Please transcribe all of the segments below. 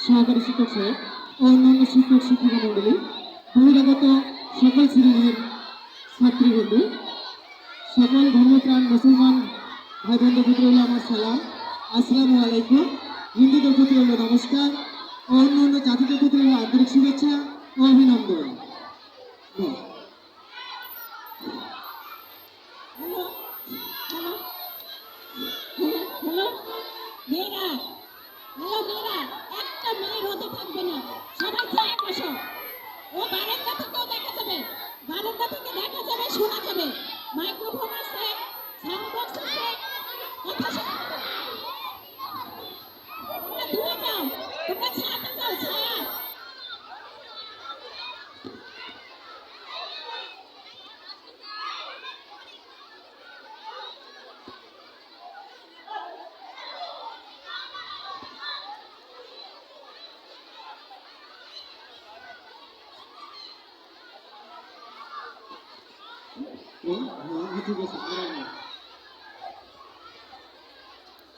সহকারী শিক্ষক সাহেব ও অন্যান্য শিক্ষক শিক্ষিকা মণ্ডলী, বহিরাগত সকল শ্রেণীর ছাত্রীবৃন্দ, সকল ধর্মপ্রাণ মুসলমান ভাই বোনদের প্রতি হলো আমার সালাম, আসসালামু আলাইকুম। হিন্দুদের প্রতি হলো নমস্কার ও অন্যান্য জাতিদের প্রতি হলো আন্তরিক শুভেচ্ছা ও অভিনন্দন। একটা মেয়ের হতে থাকবে না, সবাই ছায়া বসো। ও বারান্দা থেকেও দেখা যাবে, বারান্দা থেকে দেখা যাবে, শোনা যাবে। মাইক্রোফোন আছে, সাউন্ড বক্স আছে, কথা শোনা যাবে। তোমরা দূরে যাও, তোমরা ছায়াতে যাও, ছায়া।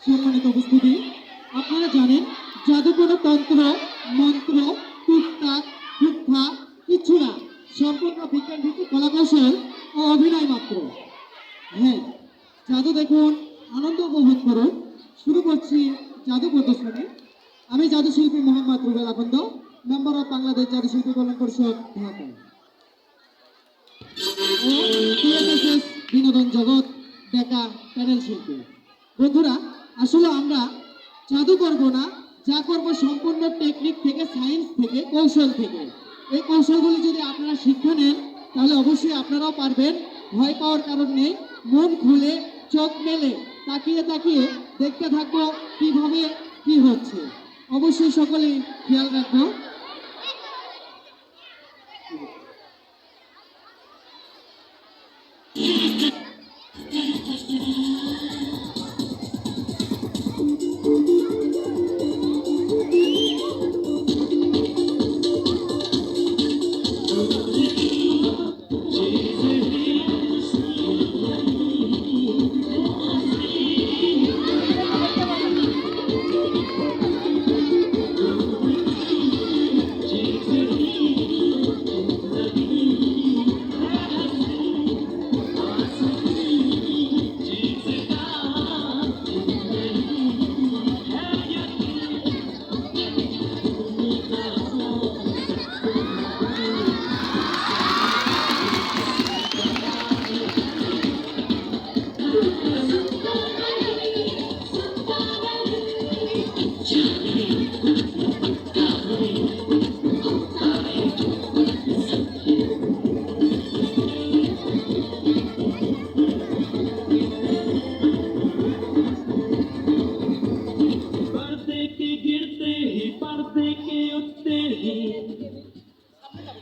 সম্মানিত উপস্থিতি, আপনারা জানেন জাদু কোনো তন্ত্র মন্ত্র টুকটাক টুকফা কিছু না, সম্পূর্ণ বিজ্ঞান ভিত্তিক কলাকৌশল ও অভিনয় মাত্র। হ্যাঁ, জাদু দেখুন, আনন্দ উপভোগ করুন। শুরু করছি জাদু প্রদর্শনী। আমি জাদুশিল্পী মোহাম্মদ রুবেল আকন্দ, মেম্বার অফ বাংলাদেশ জাদুশিল্পী কল্যাণ পরিষদ, ঢাকা ও TSS বিনোদন জগৎ ডেকা প্যানেল শিল্পী। বন্ধুরা, আসলে আমরা জাদু করব না, যা করব সম্পূর্ণ টেকনিক থেকে, সায়েন্স থেকে, কৌশল থেকে। এই কৌশলগুলি যদি আপনারা শিক্ষা নেন তাহলে অবশ্যই আপনারাও পারবেন। ভয় পাওয়ার কারণ নেই, মন খুলে চোখ মেলে তাকিয়ে তাকিয়ে দেখতে থাকবো কিভাবে কি হচ্ছে। অবশ্যই সকলেই খেয়াল রাখবো।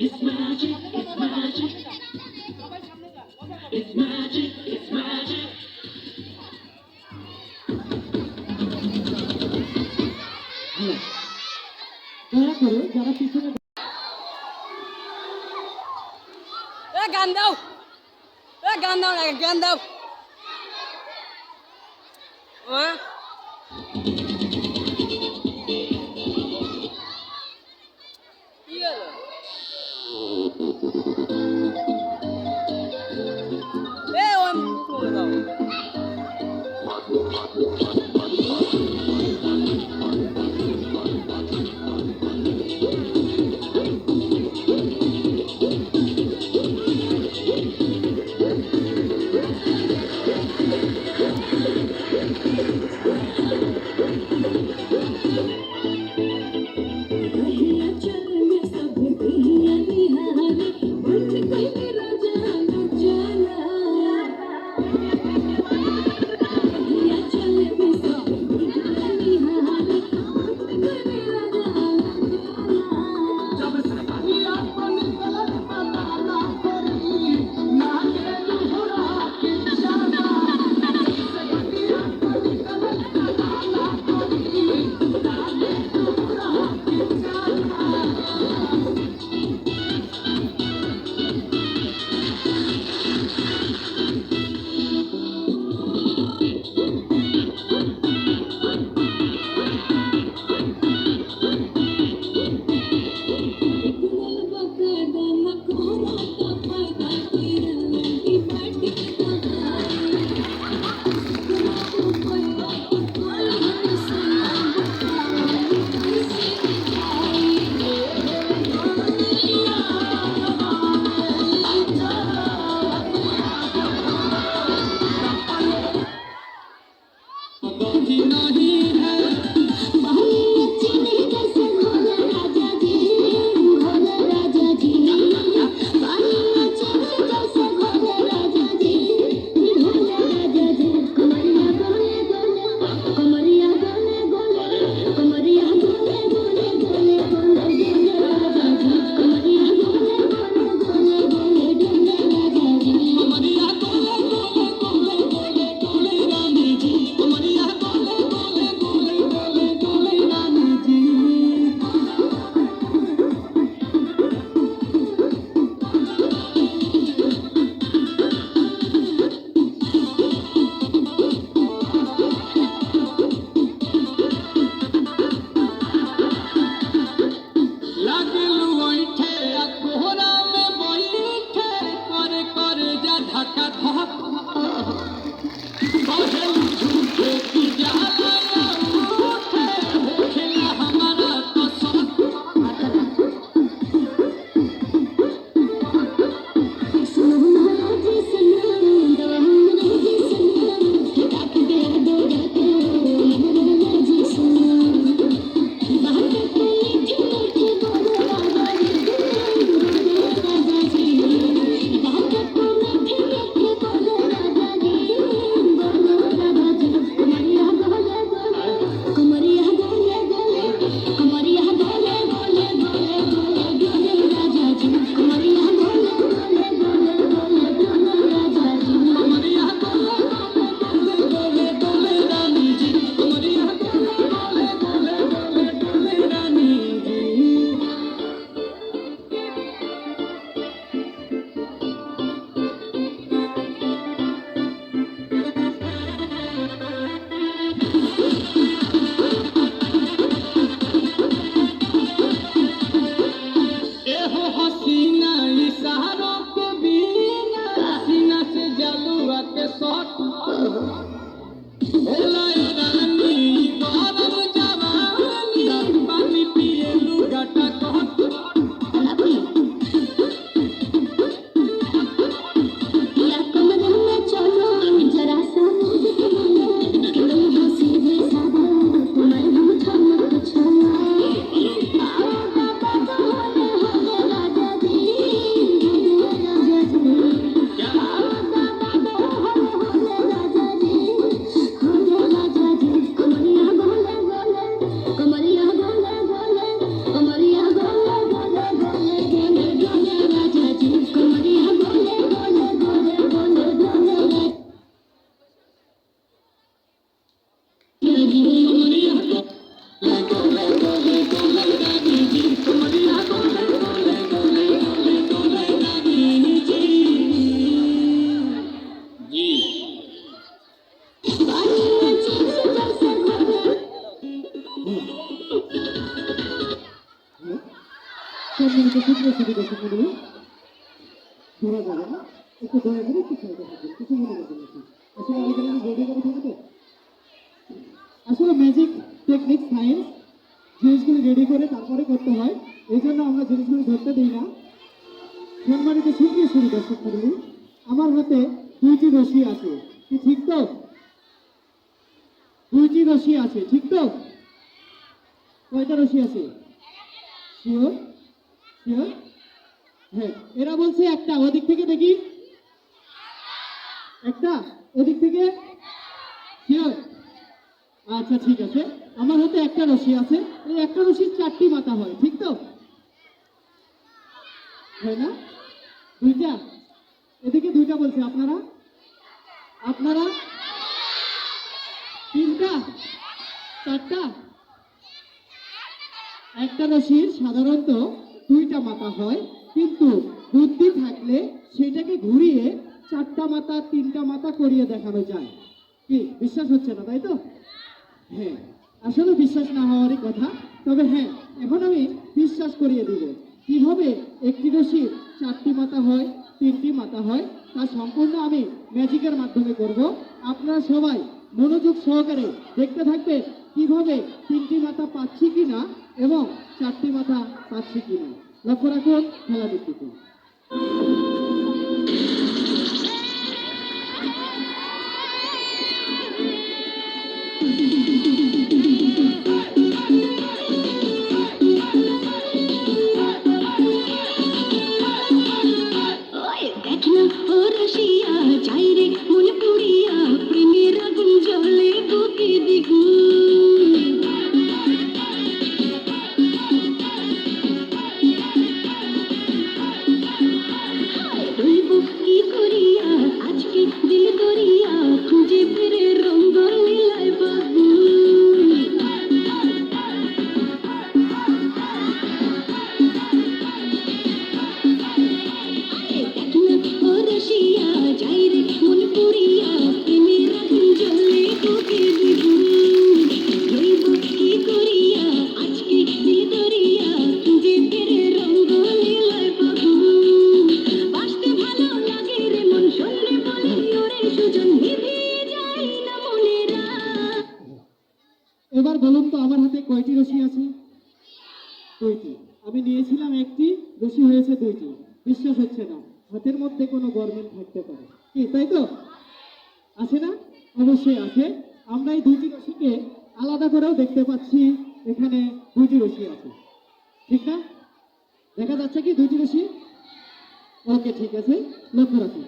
It's magic, it's magic. It's magic, it's magic. দয়া করে যারা পিছনে গান দাও, গান দাও না, গান দাও। কি হলো? সম্মানিত সুপ্রিয় সুধী দর্শক মণ্ডলী, ধরা যাবে না, একটু দয়া করে একটু খেয়াল থাকবেন, কিছু মনে করবেন না। আসলে আমি এখানে রেডি করে থাকি তো, আসলে ম্যাজিক টেকনিক সায়েন্স জিনিসগুলি রেডি করে তারপরে করতে হয়, এই জন্য আমরা জিনিসগুলি ধরতে দিই না। সম্মানিত সুপ্রিয় সুধী দর্শক মণ্ডলী, আমার হাতে দুইটি রশি আছে, কি ঠিক তো? দুইটি রশি আছে, ঠিক তো? কয়টা রশি আছে? শিওর? শিওর? হ্যাঁ, এরা বলছে একটা, ওদিক থেকে দেখি একটা, ওদিক থেকে শিওর? আচ্ছা ঠিক আছে, আমার হাতে একটা রশি আছে, এই একটা রশির চারটি মাথা হয়, ঠিক তো? হয় না? দুইটা? এদিকে দুইটা বলছে, আপনারা আপনারা তিনটা? চারটা? একটা রশির সাধারণত দুইটা মাথা হয়, কিন্তু বুদ্ধি থাকলে সেটাকে ঘুরিয়ে চারটা মাথা তিনটা মাথা করিয়ে দেখানো যায়। কি বিশ্বাস হচ্ছে না, তাই তো? হ্যাঁ, আসলে বিশ্বাস না হওয়ারই কথা, তবে হ্যাঁ, এখন আমি বিশ্বাস করিয়ে দিব কিভাবে একটি রশির চারটি মাথা হয় তিনটি মাথা হয়, তা সম্পূর্ণ আমি ম্যাজিকের মাধ্যমে করব। আপনারা সবাই মনোযোগ সহকারে দেখতে থাকবেন কিভাবে তিনটি মাথা পাচ্ছি কিনা এবং চারটি মাথা পাচ্ছি কিনা। লক্ষ্য রাখুন খেলা দেখতে। ওই দেখ না ও রসিয়া যাই রে মন পুড়িয়া প্রেমের আগুন জ্বলে বুকে দ্বিগুণ রইব কি করিয়া আজকে দিল করিয়া খুঁজে ফিরে রঙ্গ লীলায় বাগুন দেখ না ও রসিয়া যাই রে মন পুড়িয়া প্রেমের আগুন জ্বলে বুকে দ্বিগুণ রইব কি করিয়া আজকে দিল করিয়া খুঁজে ফিরে রঙ্গ লীলায় বাগুন বাসতে ভালো লাগে রে মন শুনলে বলি ওরে সুজন নিভিয়ে যায় না মনেরা এবার বলুন তো আমার হাতে কয়টি রশি আছে? দুইটি। আমি নিয়েছিলাম একটি, রশি হয়েছে দুইটি। বিশ্বাস হচ্ছে না, হাতের মধ্যে কোনো গরমিল থাকতে পারে, কি তাই তো? আছে না? অবশ্যই আছে। আমরা এই দুইটি রশিকে আলাদা করেও দেখতে পাচ্ছি, এখানে দুইটি রশি আছে, ঠিক না? দেখা যাচ্ছে কি দুইটি রশি? ওকে ঠিক আছে, লক্ষ্য রাখুন।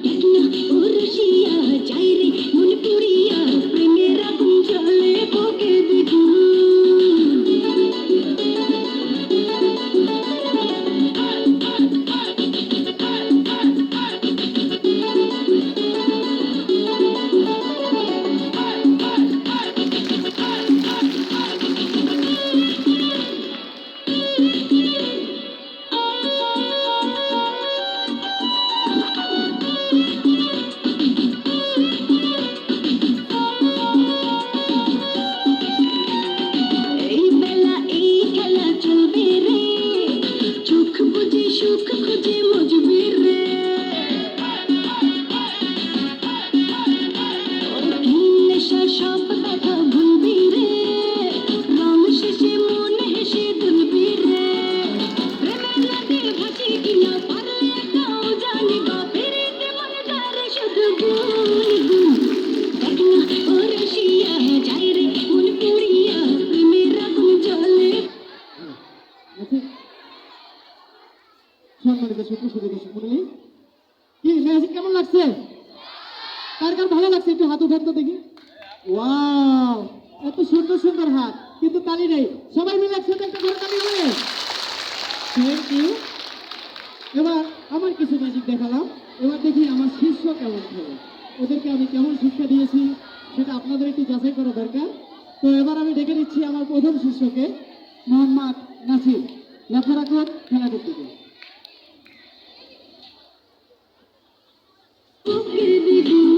দেখ না ও রসিয়া যাই রে মন পুড়িয়া প্রেমের আগুন জ্বলে বুকে দ্বিগুণ এই বেলা এই খেলা চলবে রে চোখ বুঝে সুখ খুঁজে মজবে রে নেশা সব কথা ভুলবি রে রং শেষে মন হেসে দুলবি রে প্রেমের রাতে ভাসি কিনা পারলে একাও জানিবা ফিরিতে মনে তারে শুধু গুন গুন দেখ না ও রসিয়া যাই রে মন পুড়িয়া প্রেমের আগুন জ্বলে আছে? সম্মানিত সুপ্রিয় সুধী দর্শক মণ্ডলী, কি ম্যাজিক কেমন লাগছে? কার কার ভালো লাগছে একটু হাত উঠান তো দেখি। ওয়াও, এত সুন্দর সুন্দর হাত, কিন্তু তালি নেই। সবাই মিলে একসাথে একটা করে তালি হবে। Thank you. এবার আমার কিছু ম্যাজিক দেখালাম, এবার দেখি আমার শিষ্য কেমন খেলে, ওদেরকে আমি কেমন শিক্ষা দিয়েছি সেটা আপনাদের একটু যাচাই করা দরকার। তো এবার আমি ডেকে নিচ্ছি আমার প্রথম শিষ্যকে, মোহাম্মদ নাসির। লক্ষ্য রাখুন খেলাটির দিকে। বুকে দ্বিগুণ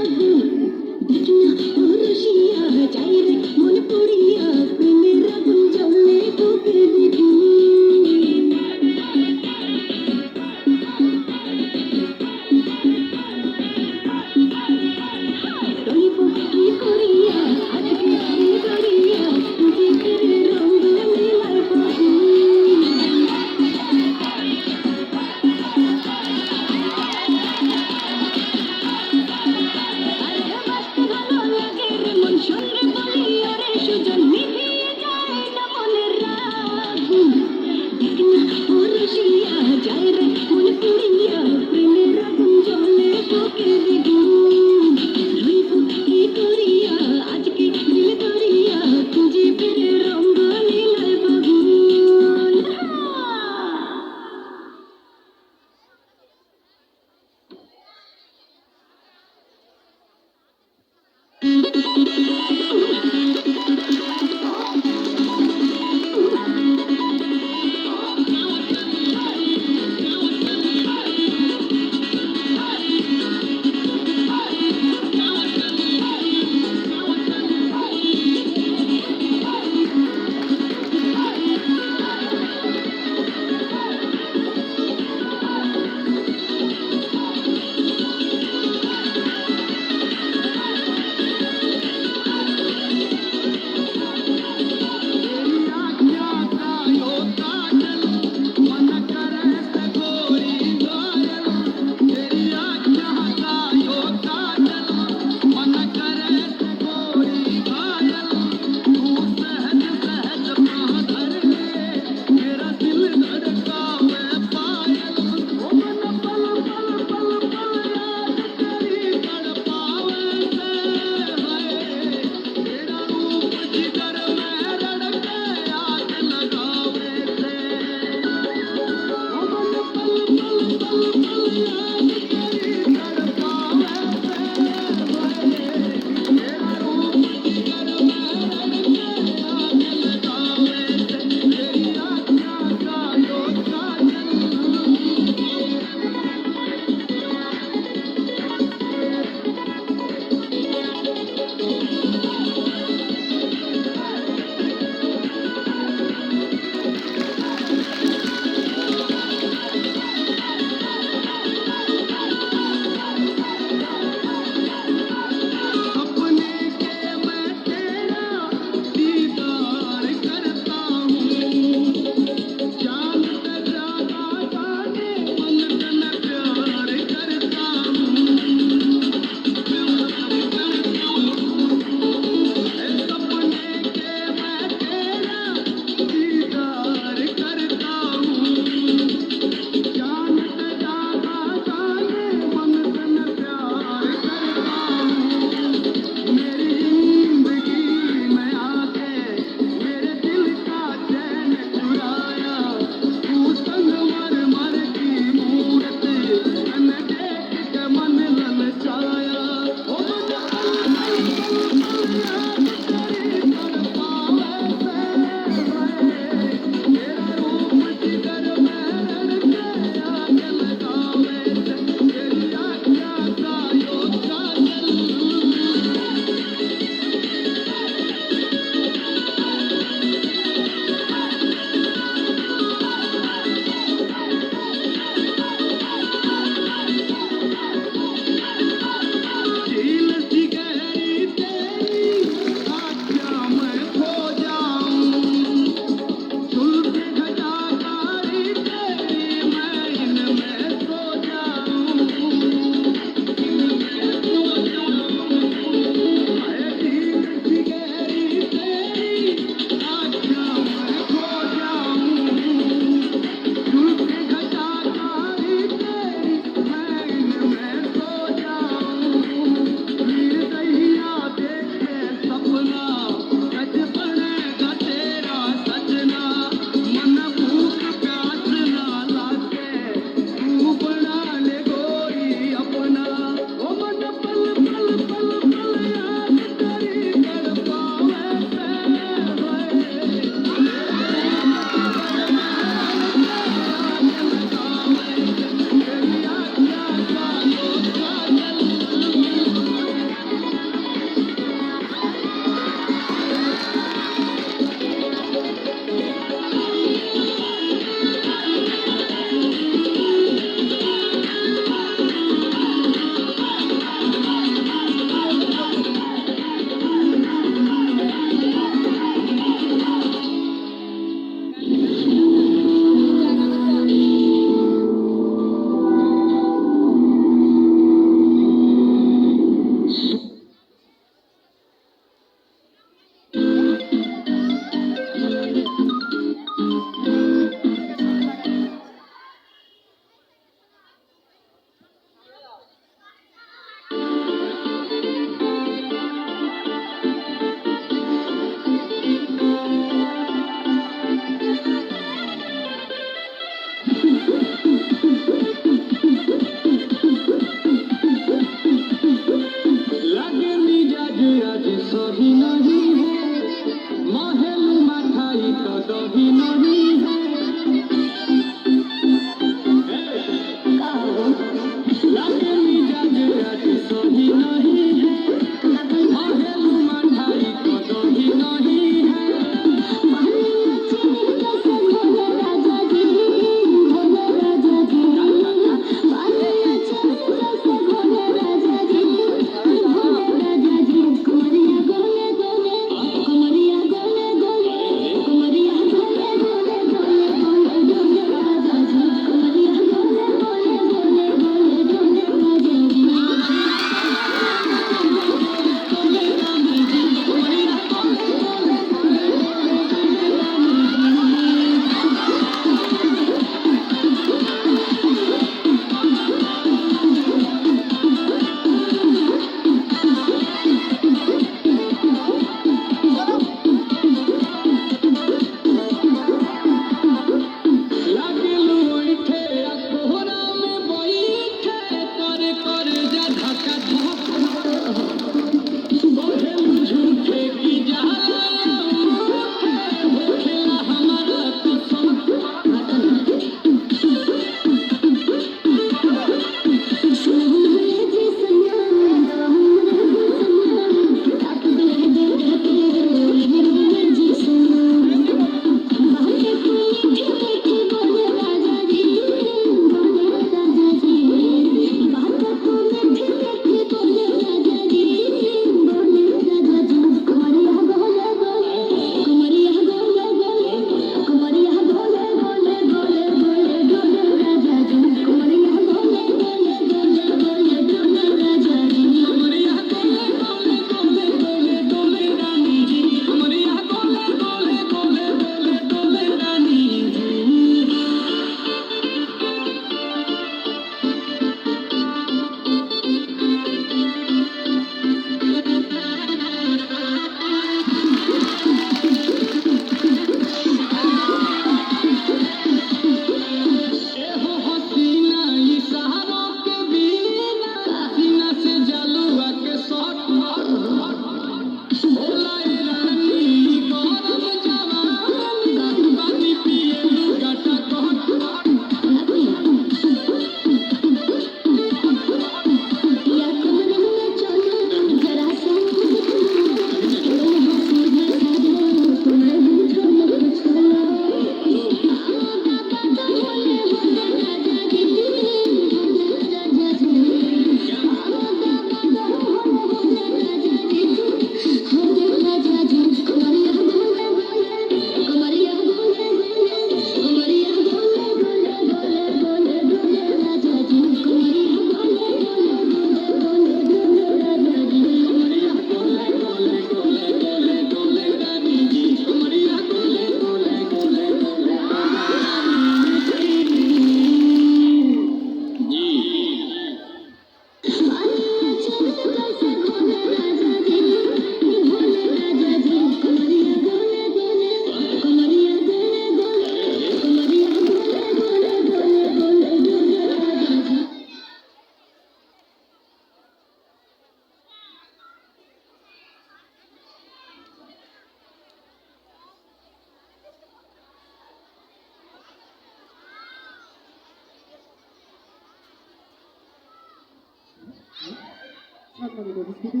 সম্মানিত উপস্থিতি,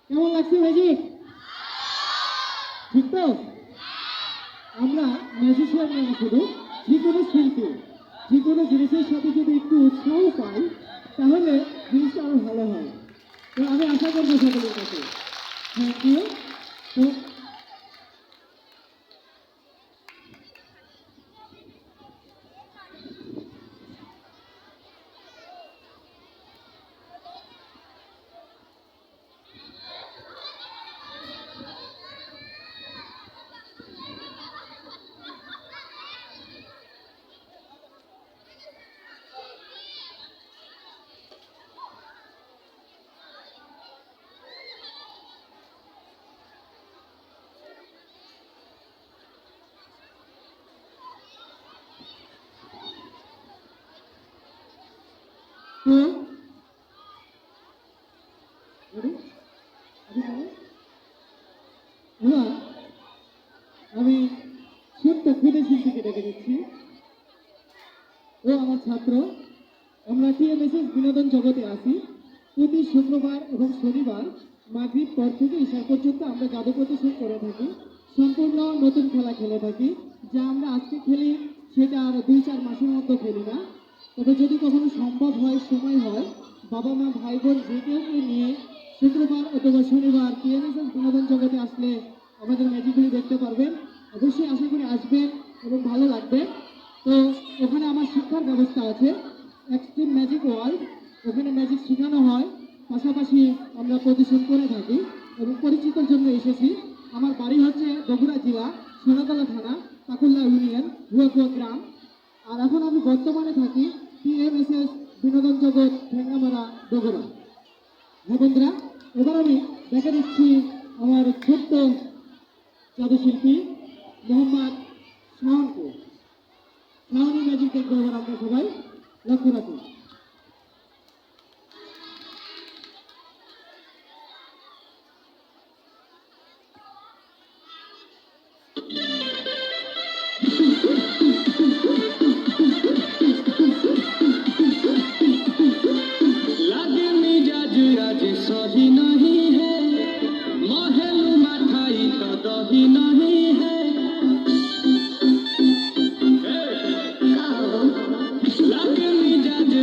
কেমন লাগছে ম্যাজিক? ঠিক তো? আমরা ম্যাজিশিয়ান না শুধু, যে কোনো শিল্পী যে কোনো জিনিসের সাথে যদি একটু উৎসাহ পাই তাহলে জিনিসটা আরো ভালো হয়। তো আমি আশা করবো সকলের কাছে। Thank you. তো তো ready? এবার আমি ছোট্ট ক্ষুদে শিল্পীকে ডেকে দিচ্ছি। ও আমার ছাত্র। আমরা টিএমএসএস বিনোদন জগতে আছি। প্রতি শুক্রবার এবং শনিবার মাগরিব পর থেকে ঈশা পর্যন্ত আমরা জাদু প্রদর্শন করে থাকি। সম্পূর্ণ নতুন খেলা খেলে থাকি, যা আমরা আজকে খেলি সেটা আর 2-4 মাসের মধ্যে খেলি না। তবে যদি কখনো সম্ভব হয়, সময় হয়, বাবা মা ভাই বোন যে কেউকে নিয়ে শুক্রবার অথবা শনিবার টিএমএসএস বিনোদন জগতে আসলে আমাদের ম্যাজিকগুলি দেখতে পারবেন। অবশ্যই আশা করি আসবেন এবং ভালো লাগবে। তো ওখানে আমার শিক্ষার ব্যবস্থা আছে, এক্সট্রিম ম্যাজিক ওয়ার্ল্ড। ওখানে ম্যাজিক শেখানো হয়, পাশাপাশি আমরা প্রদর্শন করে থাকি এবং পরিচিতর জন্য এসেছি। আমার বাড়ি হচ্ছে বগুড়া জেলা, সোনাতলা থানা, কাকুল্লা ইউনিয়ন, হুয়াকুয়া গ্রাম। আর এখন আমি বর্তমানে থাকি টিএমএসএস বিনোদন জগৎ ঠেঙ্গামারা বগুড়া। হ্যাঁ বন্ধুরা, এবার আমি দেখা দিচ্ছি আমার ছোট্ট জাদুশিল্পী মোহাম্মদ শাওনকে। শাওনি ম্যাজিক দেখবো এবার আমরা সবাই, লক্ষ্য রাখুন। लागे मिजाज आज सही नहीं है, महलू मठाई तो दही नहीं है। लागे मिजाज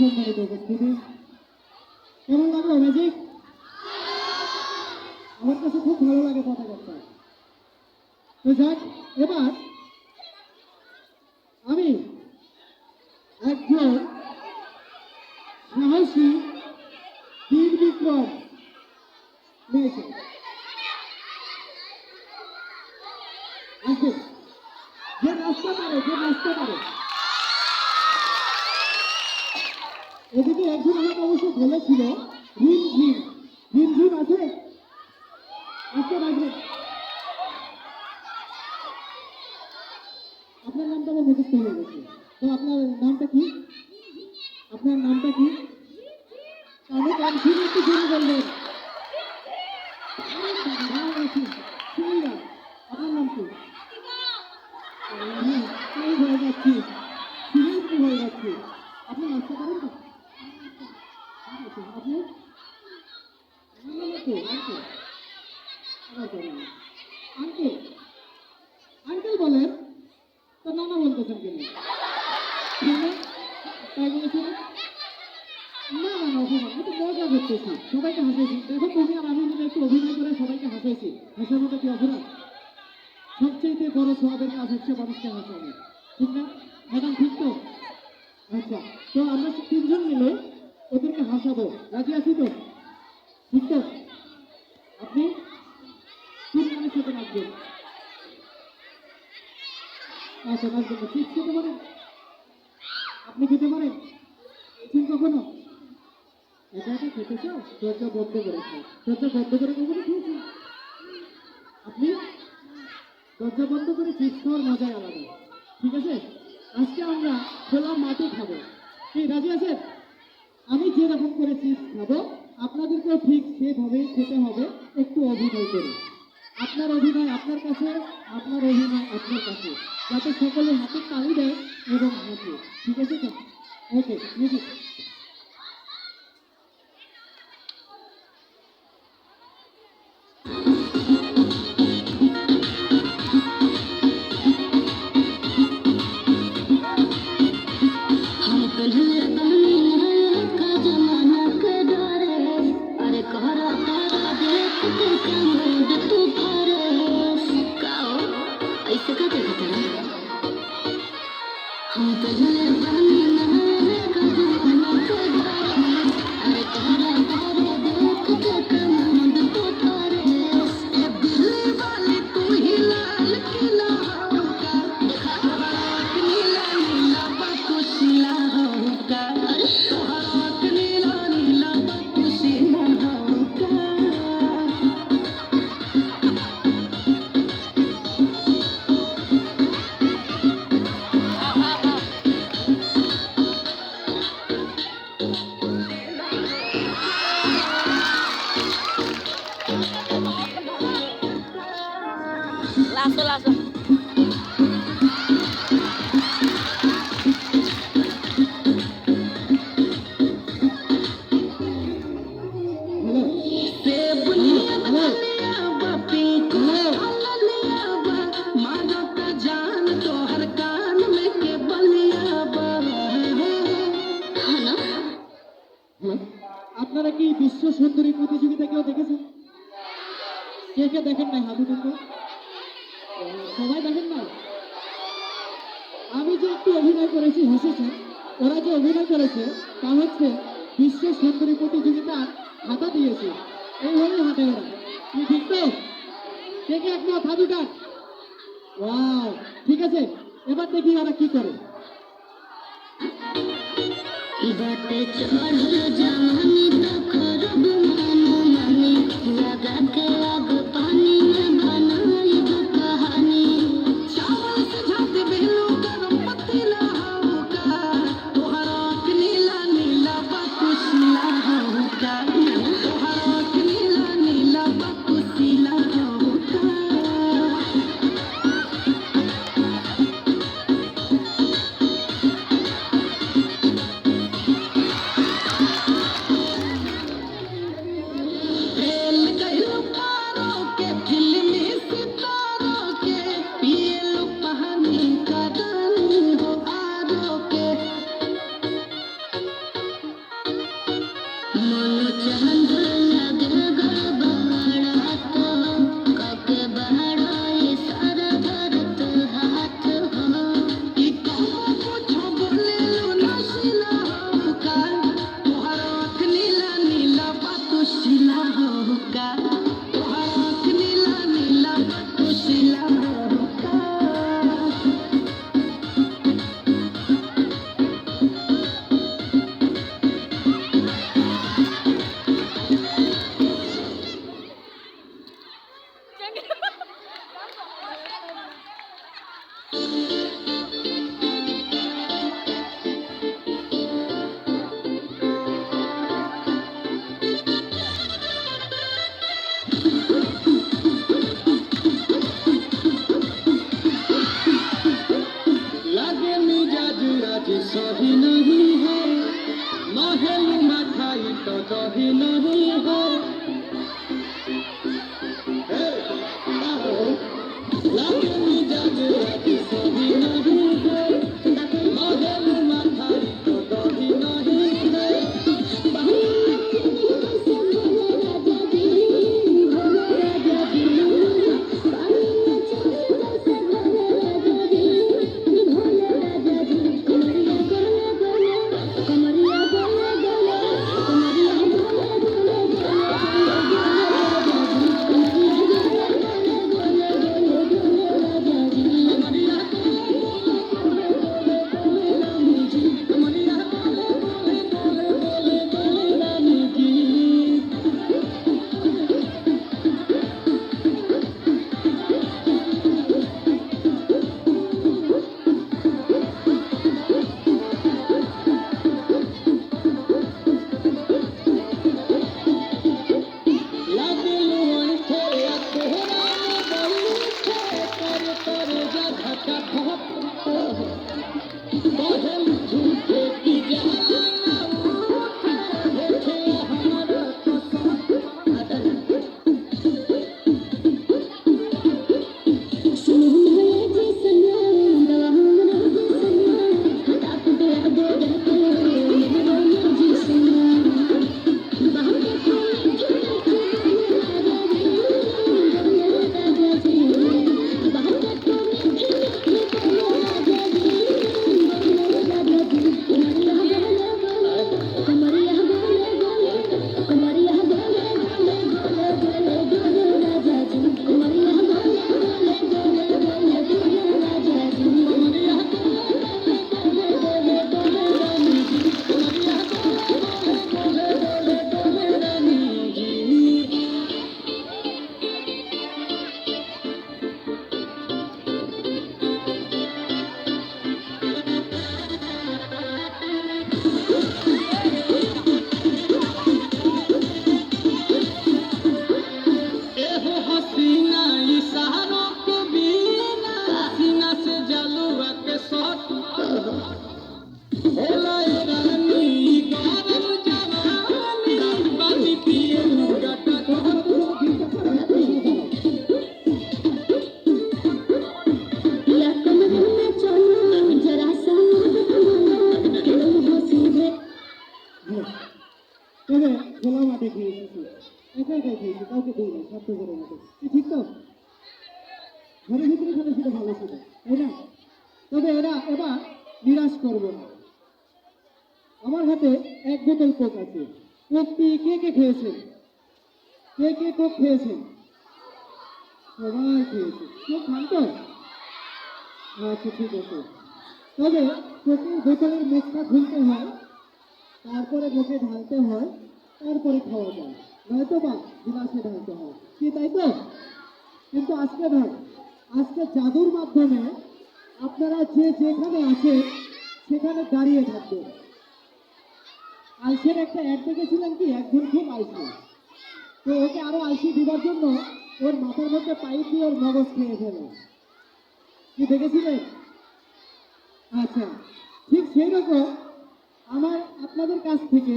সম্মানিত উপস্থিতি, কেমন লাগলো ম্যাজিক? আমার কাছে খুব ভালো লাগে পতাকাটা। তো যাক, এবার আমি একজন সাহসী বীর বিক্রম নিয়েছি। আসবে যে নাচতে পারে, যে নাচতে পারে। এদিকে একজন আমাকে অবশ্য বলেছিল রিমঝিম, রিমঝিম আছে? আসতে পারবেন? আপনার নামটা আমার মুখস্থ হয়ে গেছে। তো আপনার নামটা কি? আপনার নামটা কি? আমি কনফিউজ একটু জন্য বলবেন। আপনার নাম কি? আমি ভয় যাচ্ছি, সিরিয়াসলি ভয় যাচ্ছি। আপনি নাচতে পারেন তো? আপনি আঙ্কেল, আঙ্কেল বলেন তো, নানা বলতেছেন কেন? তাই বলেছেন? না না না, অভিমান, আমি তো মজা করতেছি, সবাইকে হাসাইছি। দেখো তুমি আর আমি মিলে একটু অভিনয় করে সবাইকে হাসাইছি, হাসানোটা কি অপরাধ? সবচেয়ে বড় সবের কাজ হচ্ছে মানুষকে হাসানো, ঠিক না ম্যাডাম? ঠিক তো? আচ্ছা, তো আমরা তিনজন মিলে ওদেরকে হাসাবো, রাজি আছি তো? ঠিক তো? আপনি তিন গানের সাথে নাচবেন। আচ্ছা, নাচবেন না? চিপস খেতে পারেন? আপনি খেতে পারেন? খেয়েছেন কখনো? একা একা খেতে চাও? দরজা বন্ধ করে খাও। দরজা বন্ধ করে কখনো খেয়েছেন আপনি? দরজা বন্ধ করে চিপস খাওয়ার মজাই আলাদা, ঠিক আছে? আজকে আমরা খোলা মাঠে খাবো, কি রাজি আছেন? আমি যেরকম করে চিপস খাবো আপনাদেরকেও ঠিক সেভাবে খেতে হবে, একটু অভিনয় করে। আপনার অভিনয় আপনার কাছে, আপনার অভিনয় আপনার কাছে, যাতে সকলে হাতে তালি দেয় এবং হাসে, ঠিক আছে তো? ওকে, মিউজিক। हम पहले बने का जमाना के डरे, अरे कहरा तारा देख के कमर तू फरे काओ ऐसे का देखता है। हम पहले बने का जमाना के डरे, अरे कहरा तारा देख के कमर तू फरे ए दिल वाली तू ही लाल किला होगा, देखा नीला नीला बकुशिला होगा, अरे तोहरा नीला नीला बकुशिला होगा। লাসো লাসো হ্যালো से बुनिया बनिया बापी को हललिया बा, मारो का जान तो हर कान में के बलिया बा, है ना? হ্যালো, আপনারা কি বিশ্ব সুন্দরী প্রতিযোগিতা কেউ দেখেছেন? কে কে দেখেন নাই? হাত উঠান তো। সবাই দেখেন না? আমি যে একটু অভিনয় করেছি, হেসেছেন। ওরা যে অভিনয় করেছে তা হচ্ছে বিশ্ব সুন্দরী প্রতিযোগিতার হাতা দিয়েছে, এইভাবে হাঁটে ওরা। কি ঠিক তো? কে কে একমত? হাত উঠান। ওয়াও, ঠিক আছে, এবার দেখি ওরা কি করে। बातें चढ़ जवानी तो खरब मानो मानी, लगा के आग पानी में बनाई वो कहानी, चावल से जाते बेलू गरम पतीला होगा, तोहरा नीला नीला बकुशिला होगा, तोहरा नीला नीला बकुशिला होगा। फेल गइल पार बहल झूठे की जाला उठे हमारा सुन भले जी सन्या दवा हमरा जी सन्या ताप दे दे रहते मेरा जी सन्या बाहर के हसीना इशारों के बिना सीना से जलवा के शॉट होला ये रानी गरम जवानी पानी पिए गटा या कमर में चलो जरा सा हो सीधे তবে খোলা মাঠে খেয়েছি, একাই খেয়েছি, কাউকে দিই না, শব্দ করে মতো। কি ঠিক তো? ঘরের ভিতরে খেলে সেটা ভালো ছিল, তাই না? তবে এবার নিরাশ করবো না। আমার হাতে এক বোতল কোক আছে। কোকটি কে কে খেয়েছেন? কে কে কোক খেয়েছেন? সবাই খেয়েছে। কোক খান তো? আচ্ছা ঠিক আছে। তবে কোকের বোতলের মুখটা খুলতে হয়, তারপরে মুখে ঢালতে হয়, তারপরে খাওয়া যায়, নয়তো বা গিলাসে ঢালতে হয়, কি তাই তো? কিন্তু আজকে নয়, আজকে জাদুর মাধ্যমে আপনারা যে যেখানে আছেন সেখানে দাঁড়িয়ে থাকবেন। আলসের একটা অ্যাড দেখেছিলেন কি, একজন খুব আলসি, তো ওকে আরো আলসি দিবার জন্য ওর মাথার মধ্যে পাইপ দিয়ে ওর মগজ খেয়ে ফেলে, কি দেখেছিলেন? আচ্ছা, ঠিক সেই রকম আমার আপনাদের কাছ থেকে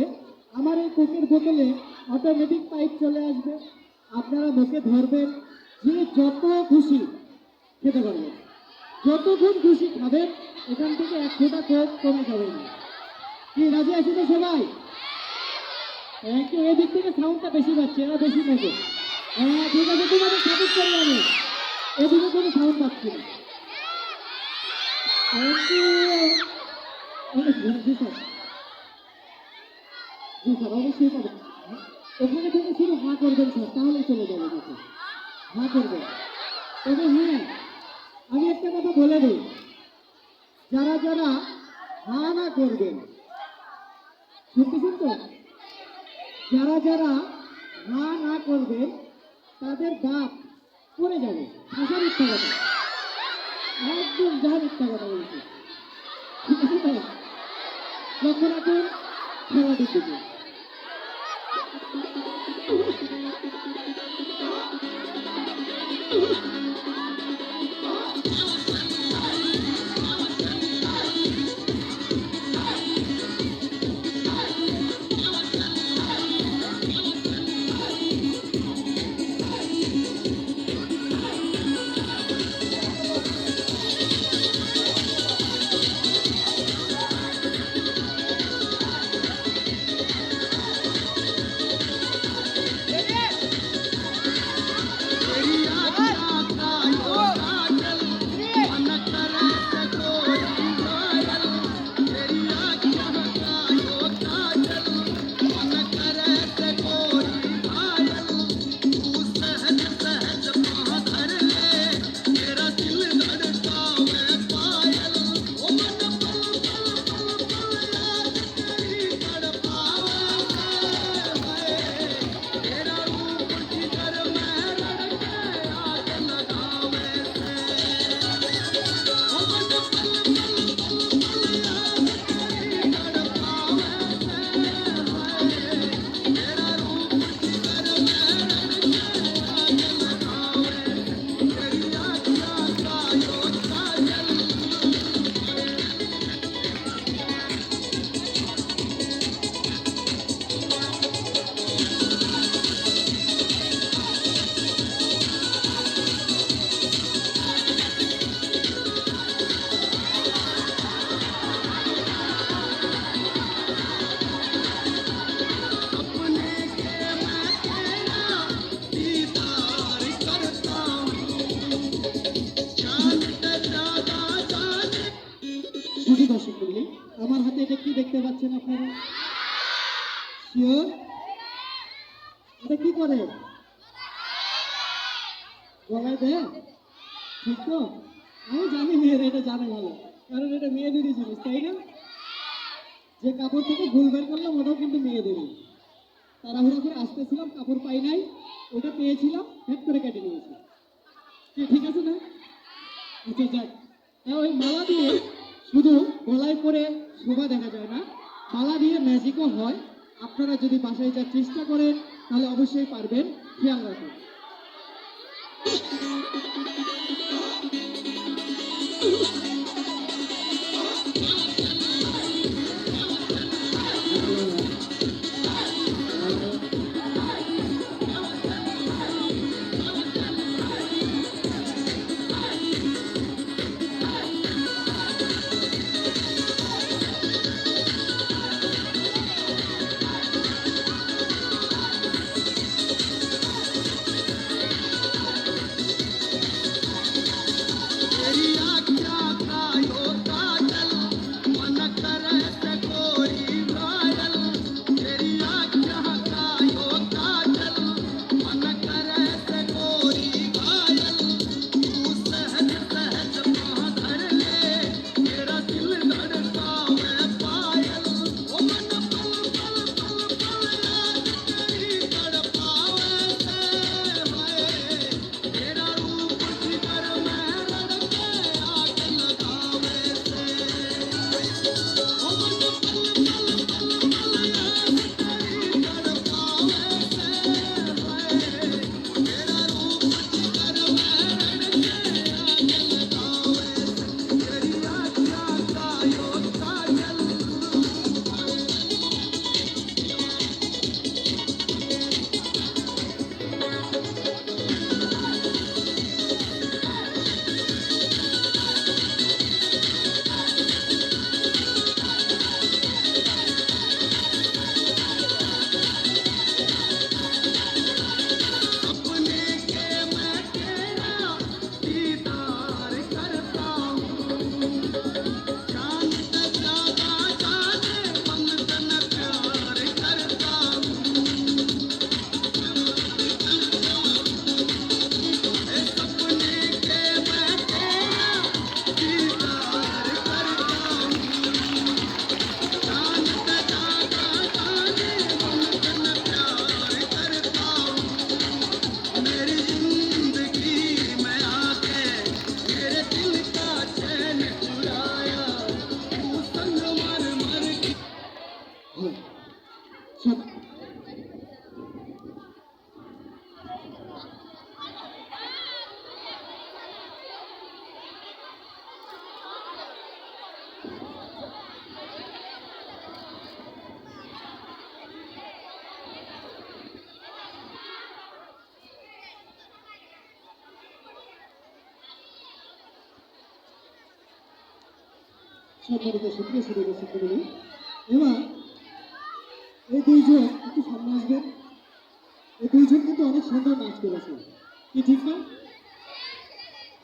আমার এই কোকের বোতলে অটোমেটিক পাইপ চলে আসবে। আপনারা মুখে ধরবেন, যে যত খুশি খেতে পারবেন, যতক্ষণ খুশি খাবেন, এখান থেকে এক ফোঁটা কোক কমে যাবে না। কি রাজি আছি তো সবাই? একটু এদিক থেকে সাউন্ডটা বেশি পাচ্ছে, এরা বেশি নেবে। হ্যাঁ ঠিক আছে, তোমাদের সাপোর্ট করে আমি এদিকে কোনো সাউন্ড পাচ্ছি না। Thank you. অনেক জি স্যার, জি স্যার অবশ্যই পাবেন। ওখানে থেকে শুধু হা করবেন স্যার, তাহলে চলে যাবে কাছে, হা করবেন। তবে হ্যাঁ, আমি একটা কথা বলে দিই, যারা যারা হা না করবেন, শুনতেছেন তো? যারা যারা হা না করবেন তাদের দাঁত পড়ে যাবে, হাসার ইচ্ছা কথা, একদম যার ইচ্ছা কথা বলছি, ঠিক আছে তো? লক্ষ্য রাখুন খেলাটির দিকে। দেয়? ঠিক তো? আমি জানি মেয়েরা এটা জানে ভালো, কারণ এটা মেয়েদেরই জিনিস, তাই না? যে কাপড় থেকে ভুল বের করলাম ওটাও কিন্তু মেয়েদেরই। তাড়াহুড়ো করে আসতেছিলাম, কাপড় পাই নাই, ওটা পেয়েছিলাম, হেড করে কেটে নিয়েছি। ঠিক আছে না? আচ্ছা যাক, ওই মালা দিয়ে শুধু গলায় পরে শোভা দেখা যায় না, মালা দিয়ে ম্যাজিকও হয়। আপনারা যদি বাসায় যাওয়ার চেষ্টা করেন তাহলে অবশ্যই পারবেন, খেয়াল রাখুন। হ্যাঁ, সব- সম্মানিত সুপ্রিয় সুদী দর্শক মণ্ডলী, এবার এই দুইজন একটু সামনে আসবেন। এই দুইজন কিন্তু অনেক সুন্দর নাচ করেছে, কি ঠিক না?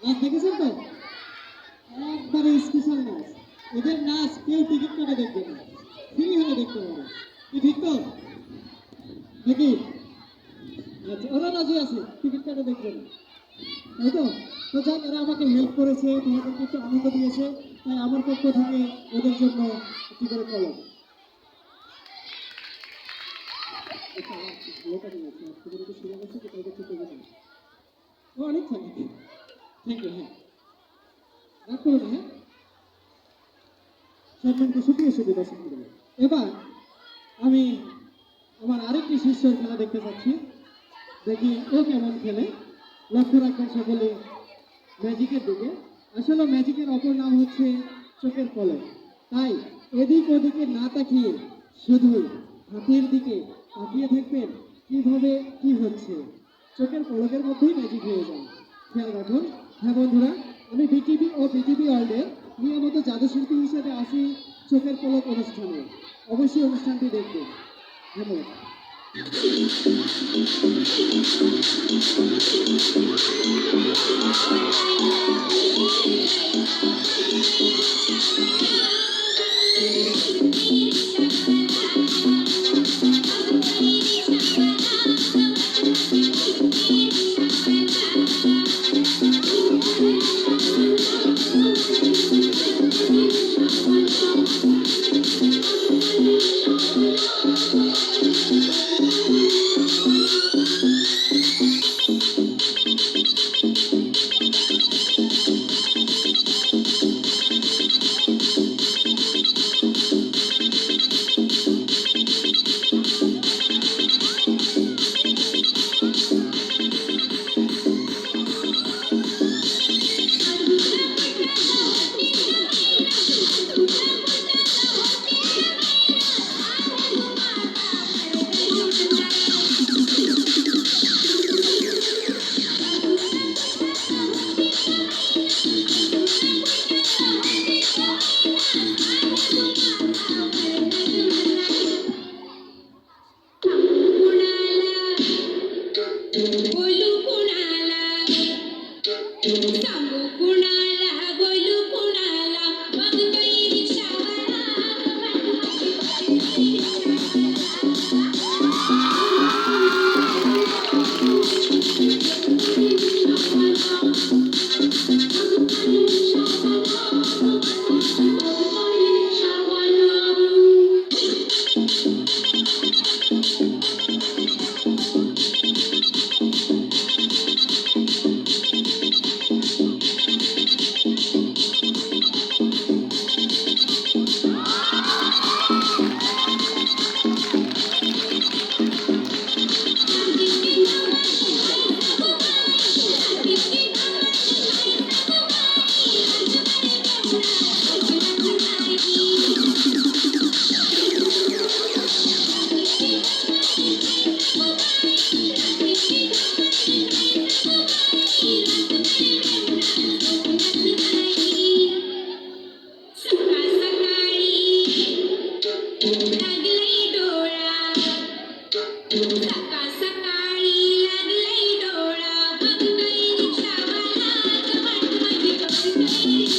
নাচ দেখেছেন তো? একবারে স্পেশাল নাচ। এদের নাচ কেউ টিকিট কাটে দেখবে না, ফ্রি হলে দেখতে পাবে, কি ঠিক তো নাকি? আচ্ছা, ওরা রাজি আছে, টিকিট কাটে দেখবে না, তাই তো? তো যাক, এরা আমাকে হেল্প করেছে, তোমাদেরকে একটু আনন্দ দিয়েছে, তাই আমার পক্ষ থেকে ওদের জন্য একটু করে কলম। আচ্ছা, লোকটা নিয়ে আসছে, আজকে যদি শুরু করছে তো তাদের ঠিক আছে। ও অনেক খারাপ, থ্যাংক ইউ। হ্যাঁ, রাগ করো না। হ্যাঁ, সম্মানিত সুপ্রিয় সুদী দর্শক মণ্ডলী, এবার আমি আমার আরেকটি শিষ্যর খেলা দেখতে পাচ্ছি, দেখি ও কেমন খেলে। লক্ষ্য রাখবেন সকলে ম্যাজিকের দিকে। আসলে ম্যাজিকের অপর নাম হচ্ছে চোখের পলক। তাই এদিক ওদিকে না তাকিয়ে শুধু হাতের দিকে তাকিয়ে থাকবেন, কিভাবে কি হচ্ছে। চোখের পলকের মধ্যেই ম্যাজিক হয়ে যায়, খেয়াল রাখুন। হ্যাঁ বন্ধুরা, আমি বিটিভি ও বিটিভি ওয়ার্ল্ডের নিয়মিত জাদুশিল্পী হিসেবে আসি চোখের পলক অনুষ্ঠানে। অবশ্যই অনুষ্ঠানটি দেখবেন। ধন্যবাদ। Thank you. सांगू कुणाला बोलू कुणाला मग बाई रिक्षावाला सकाळ सकाळी लागलंय डोळा सकाळ सकाळी लागलंय डोळा बघ बाई रिक्षावाला गमट माझी बघ बाई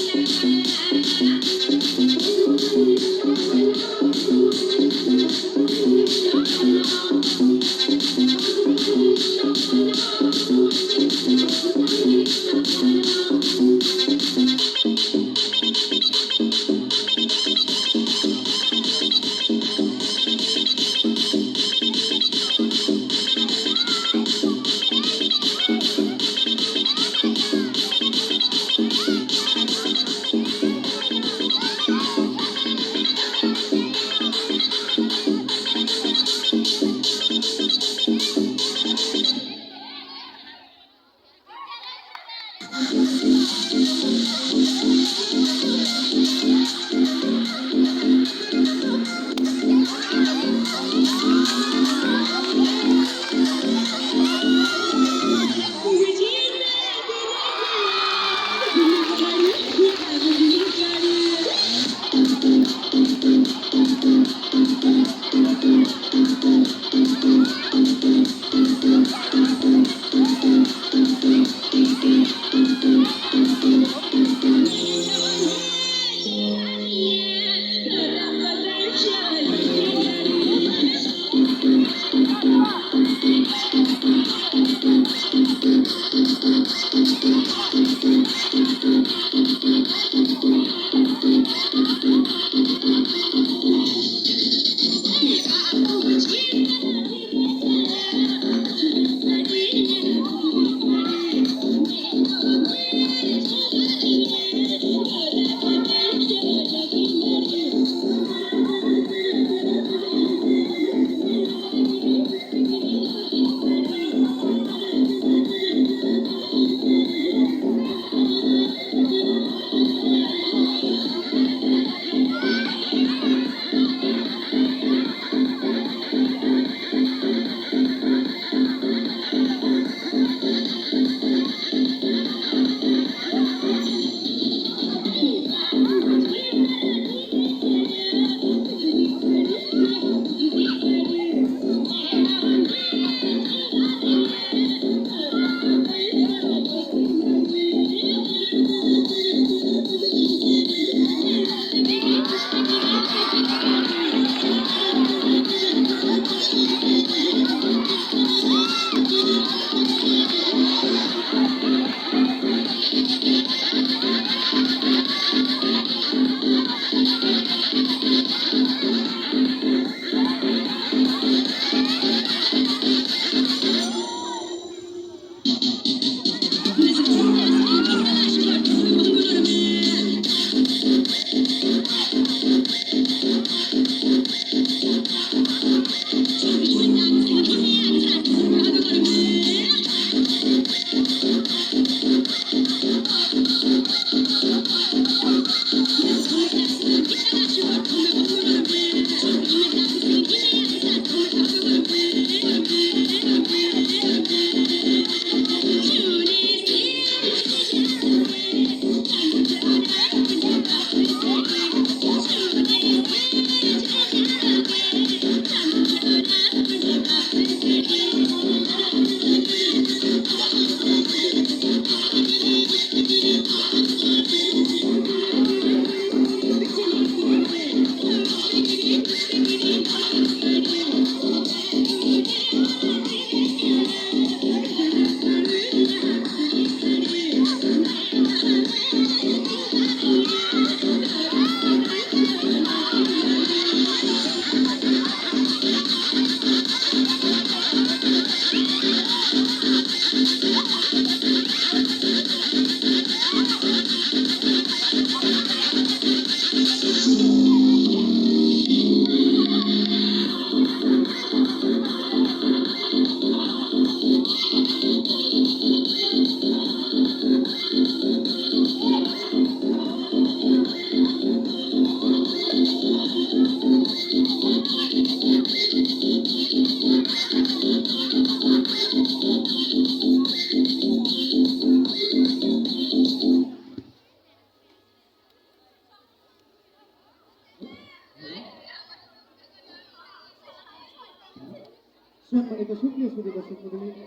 সম্মানিত সুপ্রিয় সুদী দর্শক মণ্ডলী,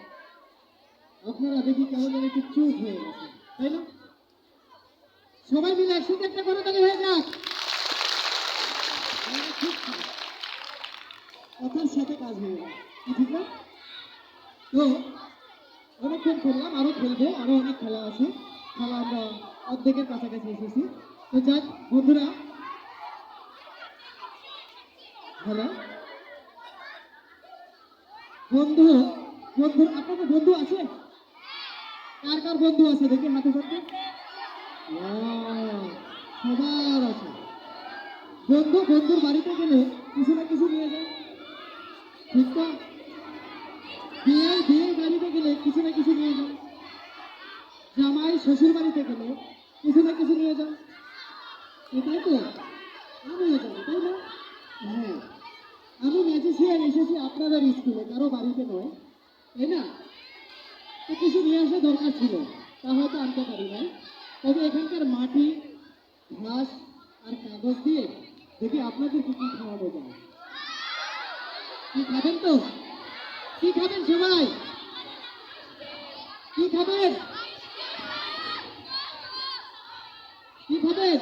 আপনারা দেখি কেমন যেন একটু চুপ হয়ে গেছে, তাই না? সবাই মিলে একসাথে একটা করতালি হয়ে যাক। খুব ভালো। কথার সাথে কাজ হয়ে গেল, কি ঠিক না? তো অনেকক্ষণ করলাম, আরো খেলবো, আরো অনেক খেলা আছে। খেলা আমরা অর্ধেকের কাছাকাছি এসেছি। তো যাক বন্ধুরা, হ্যালো বন্ধু, বন্ধু আপনাদের বন্ধু আছে? কার কার বন্ধু আছে দেখি হাতে করতে। সবার আছে। বন্ধুর বাড়িতে গেলে কিছু না কিছু নিয়ে যায়, ঠিক তো? বিয়ে বাড়িতে গেলে কিছু না কিছু নিয়ে যায়, জামাই শ্বশুর বাড়িতে গেলে কিছু না কিছু নিয়ে যায়, এটাই তো আমিও যাবো, তাই না? হ্যাঁ, আমি ম্যাজিশিয়ান এসেছি আপনাদের স্কুলে, কারো বাড়িতে নয়, তাই না? তো কিছু নিয়ে আসা দরকার ছিল, তা হয়তো আনতে পারি নাই। তবে এখানকার মাটি, ঘাস আর কাগজ দিয়ে দেখি আপনাদের কি কি খাওয়ানো যায়। কি খাবেন তো? কি খাবেন সবাই? কি খাবেন? কি খাবেন?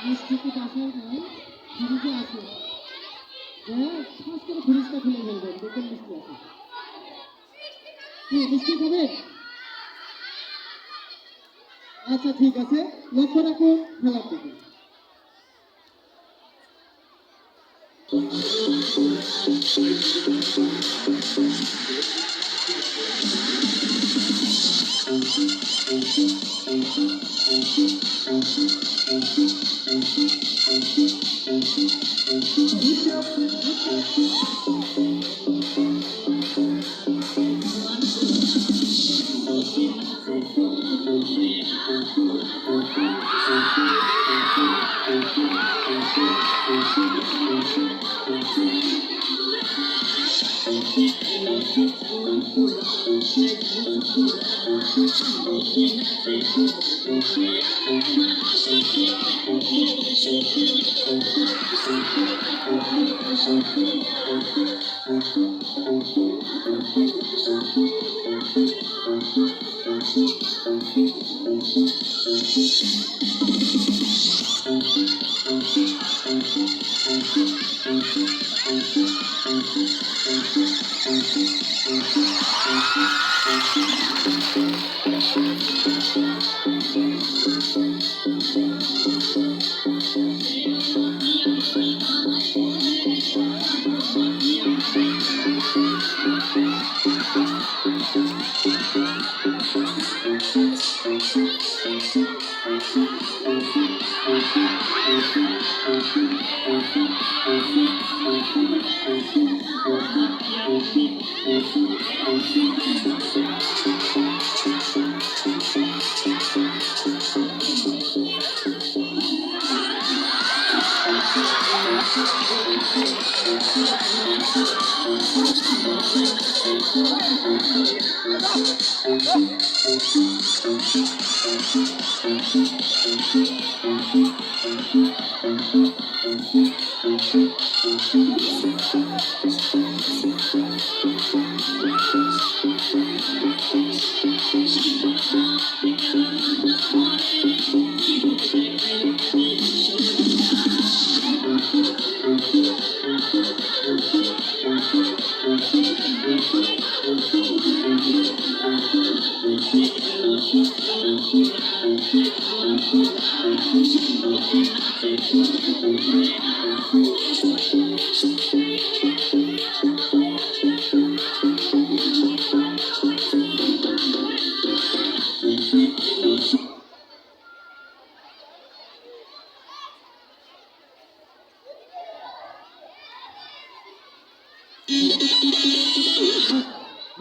মিষ্টি কি বাসায় নাই? ফ্রিজে আছে। হ্যাঁ, খাস করে ফ্রিজটা খুলে ফেলবেন, দেখবেন মিষ্টি আছে। কি মিষ্টি খাবেন? আচ্ছা ঠিক আছে, লক্ষ্য রাখুন খেলার দিকে।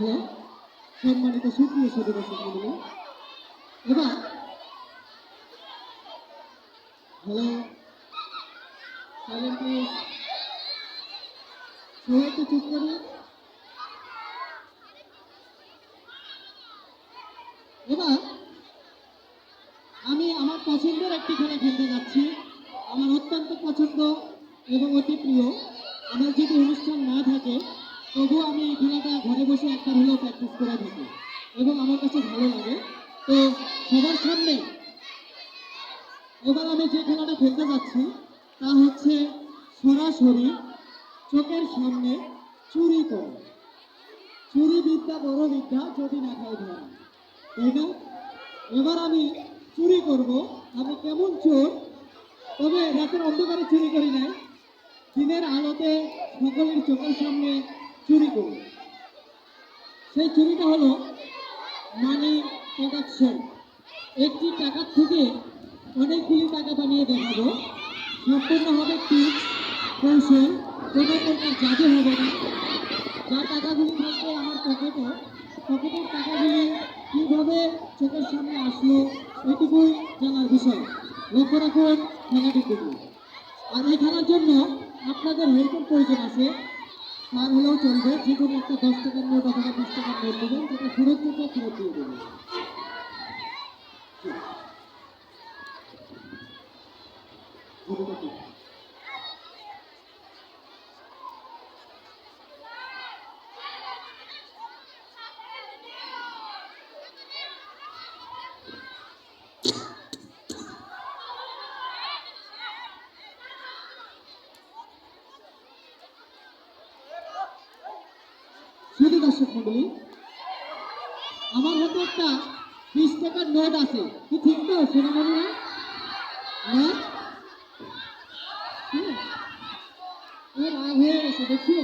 হ্যালো, সম্মানিত সুপ্রিয় সদস্য মণ্ডলী, এবার হ্যালো, সাইলেন্ট প্লিজ, সবাই একটু চুপ করুন। এবার আমি আমার পছন্দের একটি খেলা খেলতে যাচ্ছি, আমার অত্যন্ত পছন্দ এবং অতি প্রিয়। আমার যদি অনুষ্ঠান না থাকে তবুও আমি এই খেলাটা ঘরে বসে একবার হলেও প্র্যাকটিস করে থাকি এবং আমার কাছে ভালো লাগে। তো সবার সামনে এবার আমি যে খেলাটা খেলতে যাচ্ছি তা হচ্ছে সরাসরি চোখের সামনে চুরি করা। চুরি বিদ্যা বড় বিদ্যা, যদি না খাই ধরা, তাই না? এবার আমি চুরি করব। আমি কেমন চোর, তবে রাতের অন্ধকারে চুরি করি নাই, দিনের আলোতে সকলের চোখের সামনে চুরি করি। সেই চুরিটা হলো মানি প্রোডাকশন। একটি টাকার থেকে অনেকগুলি টাকা বানিয়ে দেখাবো। সম্পূর্ণ হবে টিপস, কৌশল, কোনো প্রকার জাদু হবে না। যা টাকাগুলি থাকবে আমার পকেটের টাকাগুলি কীভাবে চোখের সামনে আসলো এটুকুই জানার বিষয়। লক্ষ্য রাখুন খেলাটির দিকে। আর এই খেলার জন্য আপনাদের হেল্পের প্রয়োজন আছে, তার হলেও চলবে। যে কোনো একটা 10 টাকার নোট অথবা 20 টাকার নোট দেবেন, যেটা ফেরত দিতে ফেরত দিয়ে দেবেন। শুধু দর্শক মন্ডলী, আমার হাতে একটা 20 টাকার নোট আছে, কি ঠিক তো সোনামণিরা? না, ওর রাগ হয়ে গেছে দেখছো,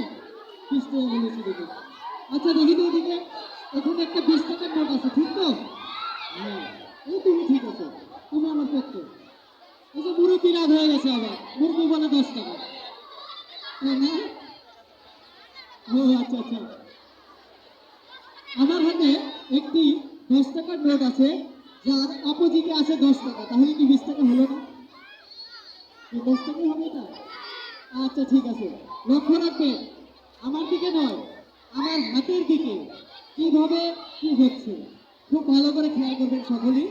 20 টাকা বলেছি দেখে। আচ্ছা দেখি তো এদিকে, এখানে একটা 20 টাকার নোট আছে, ঠিক তো? হ্যাঁ, এই তুমি ঠিক আছে, তুমি আমার পক্ষে। এই যে মুরব্বী রাগ হয়ে গেছে, আবার মুরব্বী বলে 10 টাকা, তাই না? ও আচ্ছা আচ্ছা, আমার হাতে একটি 10 টাকার নোট আছে, যার অপোজিটে আছে 10 টাকা, তাহলে কি 20 টাকা হলো না? 10 টাকা হবে এটা? আচ্ছা ঠিক আছে, লক্ষ্য রাখবে আমার দিকে নয়, আমার হাতের দিকে কিভাবে কি হচ্ছে, খুব ভালো করে খেয়াল করবেন সকলেই।